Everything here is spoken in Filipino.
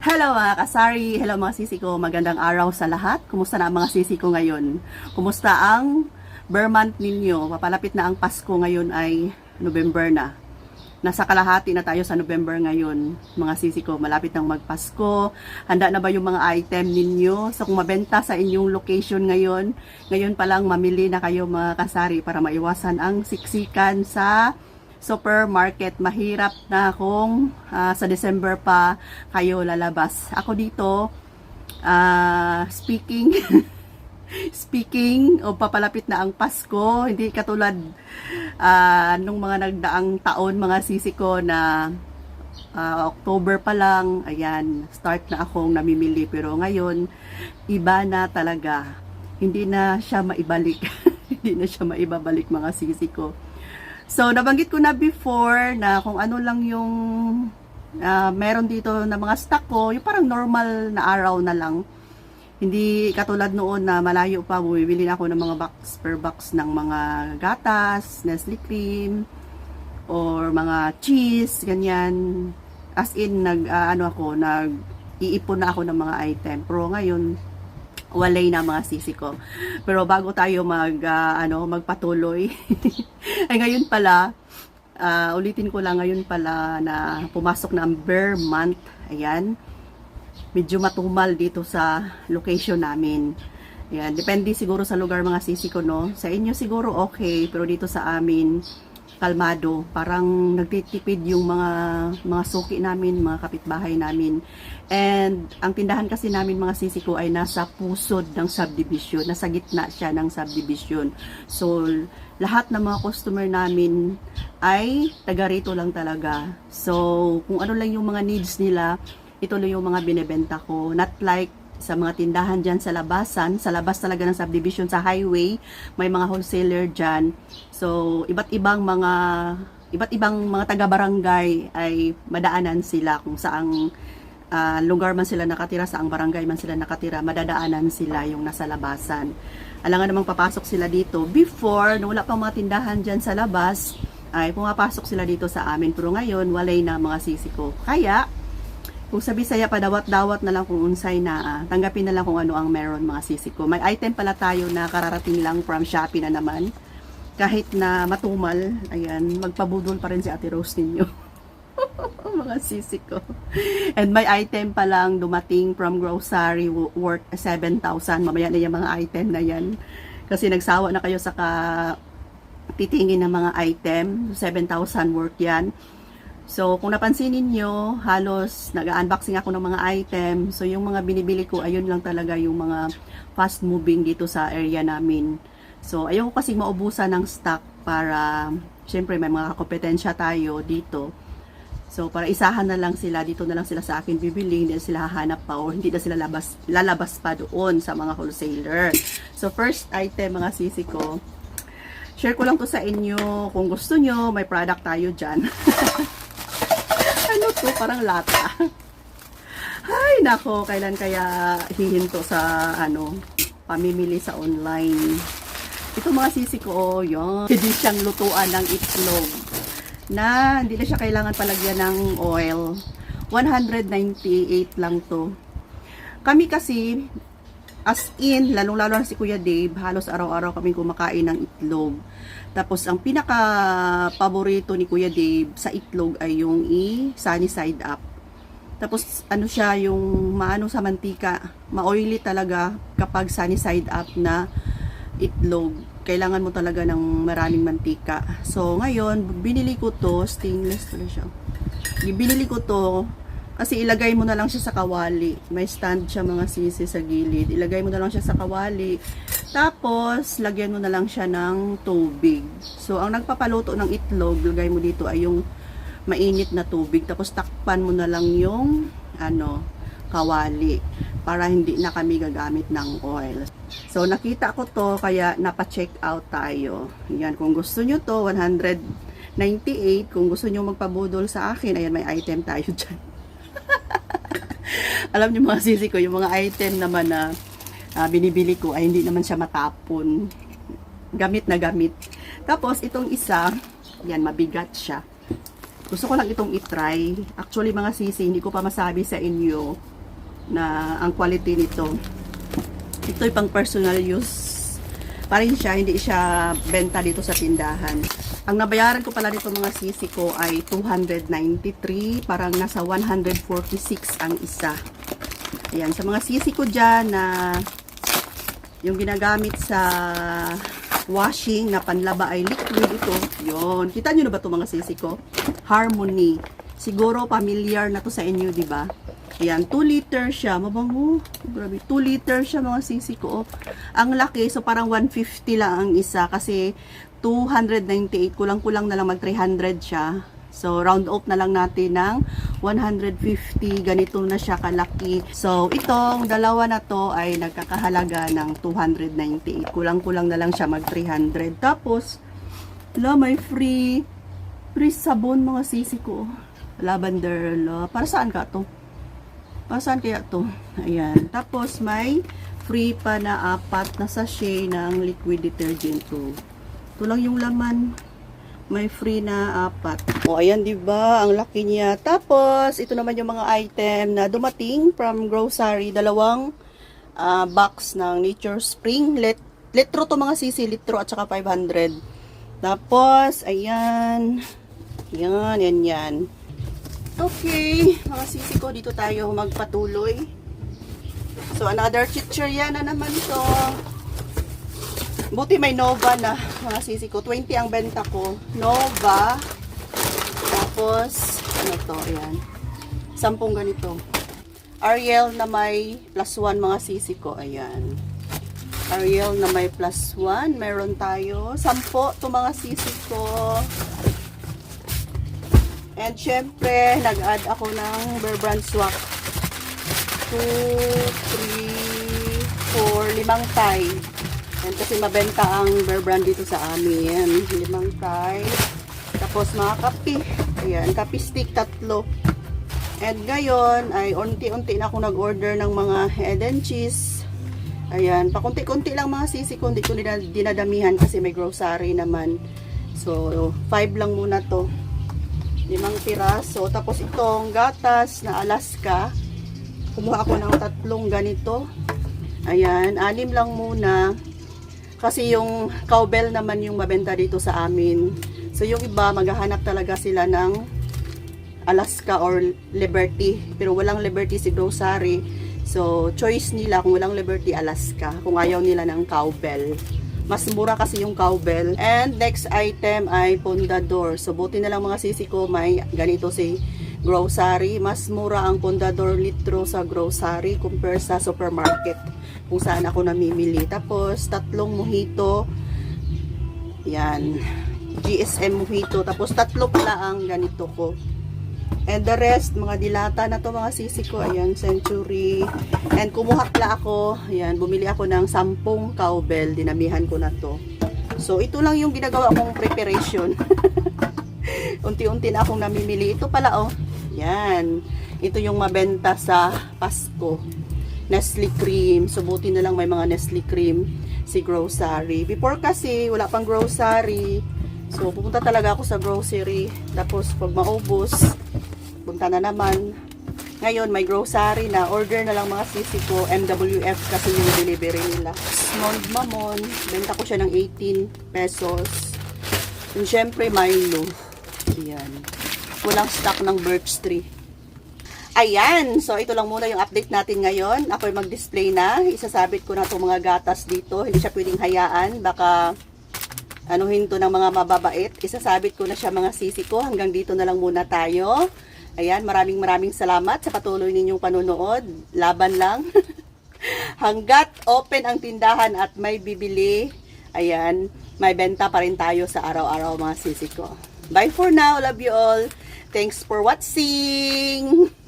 Hello mga kasari, hello mga sisi ko, magandang araw sa lahat. Kumusta na ang mga sisi ko ngayon? Kumusta ang Bear month ninyo? Papalapit na ang Pasko, ngayon ay November na. Nasa kalahati na tayo sa November ngayon, mga sisi ko. Malapit nang magpasko. Handa na ba yung mga item ninyo? So kung mabenta sa inyong location ngayon pa lang mamili na kayo mga kasari para maiwasan ang siksikan sa supermarket. Mahirap na kung sa December pa kayo lalabas. Ako dito, speaking o papalapit na ang Pasko, hindi katulad nung mga nagdaang taon mga sisi ko na October pa lang, ayan, start na akong namimili. Pero ngayon, iba na talaga. Hindi na siya maibalik. Hindi na siya maibabalik mga sisi ko. So, nabanggit ko na before na kung ano lang yung meron dito na mga stock ko, yung parang normal na araw na lang. Hindi katulad noon na malayo pa, bumibili na ako ng mga box per box ng mga gatas, Nestle cream, or mga cheese, ganyan. As in, nag-iipon na ako ng mga item. Pero ngayon, walay na mga sisi ko. Pero bago tayo magpatuloy, ay ngayon pala, ulitin ko lang ngayon pala na pumasok na ang Bear month. Ayan. Medyo matumal dito sa location namin. Ayan. Depende siguro sa lugar mga sisi ko, no? Sa inyo siguro okay, pero dito sa amin, kalmado. Parang nagtitipid yung mga suki namin, mga kapitbahay namin. And ang tindahan kasi namin mga sisi ko ay nasa pusod ng subdivision. Nasa gitna siya ng subdivision. So, lahat ng mga customer namin ay taga rito lang talaga. So, kung ano lang yung mga needs nila, ito lang yung mga binebenta ko. Not like sa mga tindahan dyan sa labasan, sa labas talaga ng subdivision, sa highway, may mga wholesaler dyan. So, iba't ibang mga taga-barangay ay madaanan sila kung saang lugar man sila nakatira, saang barangay man sila nakatira, madadaanan sila yung nasa labasan. Alangan namang papasok sila dito. Before, nung wala pang mga tindahan dyan sa labas, ay pumapasok sila dito sa amin. Pero ngayon, walay na mga sisi ko. Kaya, kung sa Bisaya pa dawat-dawat na lang kung unsay na, tanggapin na lang kung ano ang meron mga sisi ko. May item pala tayo na kararating lang from Shopee na naman. Kahit na matumal, ayan, magpabudol pa rin si Ate Rose ninyo. Mga sisi ko. And may item pa lang dumating from grocery worth 7,000. Mamaya na yung mga item na yan. Kasi nagsawa na kayo sa titingin ng mga item. 7,000 worth yan. So, kung napansin niyo, halos nag-unboxing ako ng mga item. So, yung mga binibili ko, ayun lang talaga yung mga fast moving dito sa area namin. So, ayoko kasi maubusan ng stock para, syempre, may mga kompetensya tayo dito. So, para isahan na lang sila, dito na lang sila sa akin bibili, hindi na sila hahanap pa o hindi na sila lalabas pa doon sa mga wholesaler. So, first item, mga sisi ko, share ko lang to sa inyo. Kung gusto nyo, may product tayo dyan. Ano to? Parang lata. Ay, nako, kailan kaya hihinto sa pamimili sa online. Ito mga sisi ko, yun. Hindi siyang lutuan ng itlog. Na hindi na siya kailangan palagyan ng oil. 198 lang to. Kami kasi, as in, lalong-lalo na si Kuya Dave, halos araw-araw kami kumakain ng itlog. Tapos, ang pinaka-paborito ni Kuya Dave sa itlog ay yung sunny side up. Tapos, siya, yung maano sa mantika, ma-oily talaga kapag sunny side up na itlog. Kailangan mo talaga ng maraming mantika. So, ngayon, binili ko to, stainless pala siya. Binili ko to, kasi ilagay mo na lang siya sa kawali. May stand siya mga sisi sa gilid. Ilagay mo na lang siya sa kawali. Tapos, lagyan mo na lang siya ng tubig. So, ang nagpapaluto ng itlog, lagay mo dito ay yung mainit na tubig. Tapos, takpan mo na lang yung kawali. Para hindi na kami gagamit ng oil. So, nakita ko to, kaya napa-check out tayo. Yan, kung gusto nyo to, 198. Kung gusto nyo magpabudol sa akin, ayan, may item tayo dyan. Alam niyo mga sisi ko, yung mga item naman na binibili ko ay hindi naman siya matapon. Gamit na gamit. Tapos, itong isa, yan, mabigat siya. Gusto ko lang itong itry. Actually, mga sisi, hindi ko pa masabi sa inyo na ang quality nito. Ito ay pang personal use. Pa rin siya, hindi siya benta dito sa tindahan. Ang nabayaran ko pala dito mga sisi ko ay 293, parang nasa 146 ang isa. Ayan, sa mga sisi ko dyan na yung ginagamit sa washing na panlaba ay liquid ito. Yun, kita nyo na ba ito mga sisi ko? Harmony. Siguro familiar na to sa inyo, di ba? Ayan, 2 liter siya. Mabango. Grabe, 2 liter siya mga sisi ko. Ang laki, so parang 150 lang ang isa kasi 298. Kulang-kulang na lang mag 300 siya. So, round off na lang natin ng 150. Ganito na siya kalaki. So, itong dalawa na to ay nagkakahalaga ng 298. Kulang-kulang na lang siya mag 300. Tapos, may free sabon mga sisi ko. Lavender. Para saan ka to? Para saan kaya to? Ayan. Tapos, may free pa na 4 na sachet ng liquid detergent to. Ito lang yung laman. May free na 4. O, ayan, diba? Ang laki niya. Tapos, ito naman yung mga item na dumating from grocery. 2 box ng Nature Spring. Litro to mga sisi. Litro at saka 500. Tapos, ayan. Yan. Okay, mga sisi ko, dito tayo magpatuloy. So, another chichirya na naman to. Buti may Nova na, mga sisi ko. 20 ang benta ko. Nova. Tapos, ano to, ayan. 10 ganito. Ariel na may +1 mga sisi ko, ayan. Ariel na may +1. Meron tayo. 10 to mga sisi ko. And syempre, nag-add ako ng Bear Brand Swak. 2, 3, 4, 5 tie. And kasi mabenta ang Bear Brand dito sa amin. 5 tie. Tapos mga kape. Ayan, kape stick 3. And ngayon, ay unti-unti na ako nag-order ng mga head and cheese. Ayan, pakunti-kunti lang mga sisi ko. Hindi ko dinadamihan kasi may grocery naman. So, 5 lang muna to. 5 piraso. Tapos itong gatas na Alaska. Kumuha ako ng 3 ganito. Ayan, 6 lang muna. Kasi yung cowbell naman yung mabenta dito sa amin. So yung iba, maghahanap talaga sila ng Alaska or Liberty. Pero walang Liberty si grocery. So choice nila kung walang Liberty, Alaska. Kung ayaw nila ng cowbell. Mas mura kasi yung cowbell. And next item ay pondador. So buti na lang mga sisi ko may ganito si grocery. Mas mura ang pondador litro sa grocery compare sa supermarket kung saan ako namimili. Tapos 3 mojito. Yan. GSM mojito. Tapos 3 pala ang ganito ko. And the rest, mga dilata na to mga sisi ko. Ayan, Century. And kumuhakla ako. Ayan, bumili ako ng 10 cowbell. Dinamihan ko na to. So, ito lang yung ginagawa kong preparation. Unti-unti na akong namimili. Ito pala, oh. Yan. Ito yung mabenta sa Pasko. Nestle cream. So, buti na lang may mga Nestle cream si grocery. Before kasi, wala pang grocery. So, pupunta talaga ako sa grocery. Tapos, pag maubos, punta na naman. Ngayon, may grocery na. Order na lang mga sisi ko. MWF kasi yung delivery nila. Small Mamon. Benta ko siya ng 18 pesos. And syempre, Milo. Ayan. Walang stock ng birch tree. Ayan. So, ito lang muna yung update natin ngayon. Ako'y mag-display na. Isasabit ko na itong mga gatas dito. Hindi siya pwedeng hayaan. Baka anuhin to ng mga mababait. Isasabit ko na siya mga sisi ko. Hanggang dito na lang muna tayo. Ayan, maraming salamat sa patuloy ninyong panonood. Laban lang. Hanggat open ang tindahan at may bibili, ayan, may benta pa rin tayo sa araw-araw mga sisi ko. Bye for now. Love you all. Thanks for watching.